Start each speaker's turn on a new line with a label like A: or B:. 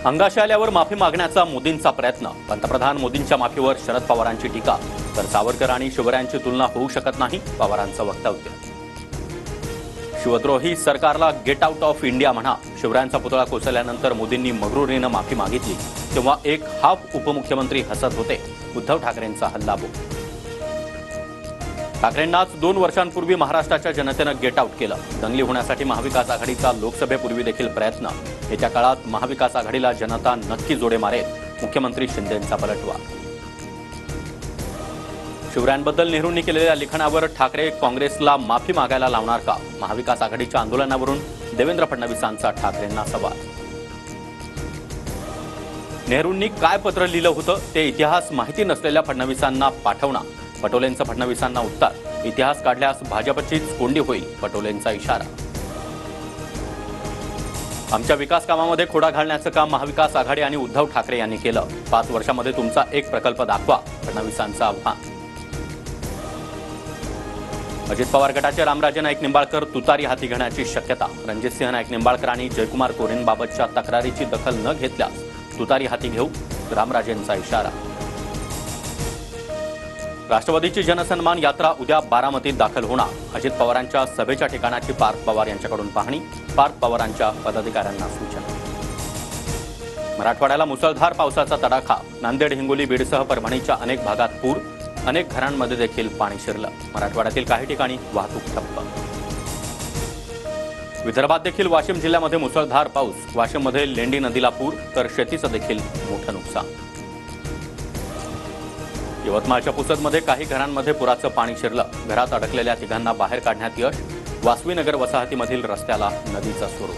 A: अंगाशी आल्यावर माफी मागण्याचा मोदींचा प्रयत्न, पंतप्रधान मोदींच्या माफीवर शरद पवारांची टीका, तर सावरकर आणि शिवरायांची तुलना होऊ शकत नाही, पवारांचं वक्तव्य. शिवद्रोही सरकारला गेट आउट ऑफ इंडिया म्हणा. शिवरायांचा पुतळा कोसळल्यानंतर मोदींनी मगरुरीनं माफी मागितली तेव्हा एक हाफ उपमुख्यमंत्री हसत होते. उद्धव ठाकरेंचा हल्लाबोल. ठाकरेंनाच 2 वर्षांपूर्वी महाराष्ट्राच्या जनतेनं गेट आउट केलं. दंगली होण्यासाठी महाविकास आघाडीचा लोकसभेपूर्वी देखील प्रयत्न. येत्या काळात महाविकास आघाडीला जनता नक्की जोडे मारेल. मुख्यमंत्री शिंदेंचा पलटवार. शिवरायांबद्दल नेहरूंनी केलेल्या लिखाणावर ठाकरे काँग्रेसला माफी मागायला लावणार का? महाविकास आघाडीच्या आंदोलनावरून देवेंद्र फडणवीसांचा ठाकरेंना सवाल. नेहरूंनी काय पत्र लिहिलं होतं ते इतिहास माहिती नसलेल्या फडणवीसांना पाठवणार. पटोलेंचं फडणवीसांना उत्तर. इतिहास काढल्यास भाजपचीच कोंडी होईल, पटोलेंचा इशारा. आमच्या विकास कामामध्ये खोडा घालण्याचं काम महाविकास आघाडी आणि उद्धव ठाकरे यांनी केलं. 5 वर्षांमध्ये तुमचा एक प्रकल्प दाखवा, फडणवीसांचं आव्हान. अजित पवार गटाचे रामराजे नाईक निंबाळकर तुतारी हाती घेण्याची शक्यता. रणजितसिंह नाईक निंबाळकर आणि जयकुमार कोरेंबाबतच्या तक्रारीची दखल न घेतल्यास तुतारी हाती घेऊ, रामराजेंचा इशारा. राष्ट्रवादीची जनसन्मान यात्रा उद्या बारामतीत दाखल होणार. अजित पवारांच्या सभेच्या ठिकाणाची पार्थ पवार यांच्याकडून पाहणी. पार्थ पवारांच्या पदाधिकाऱ्यांना सूचना. मराठवाड्याला मुसळधार पावसाचा तडाखा. नांदेड, हिंगोली, बीडसह परभणीच्या अनेक भागात पूर. अनेक घरांमध्ये देखील पाणी शिरलं. मराठवाड्यातील काही ठिकाणी वाहतूक ठप्प. विदर्भात देखील वाशिम जिल्ह्यामध्ये मुसळधार पाऊस. वाशिममध्ये लेंडी नदीला पूर, तर शेतीचं देखील मोठं नुकसान. यवतमाळच्या पुसदमध्ये काही घरांमध्ये पुराचं पाणी शिरलं. घरात अडकलेल्या तिघांना बाहेर काढण्यात यश. वासवी नगर वसाहतीमधील रस्त्याला नदीचं स्वरूप.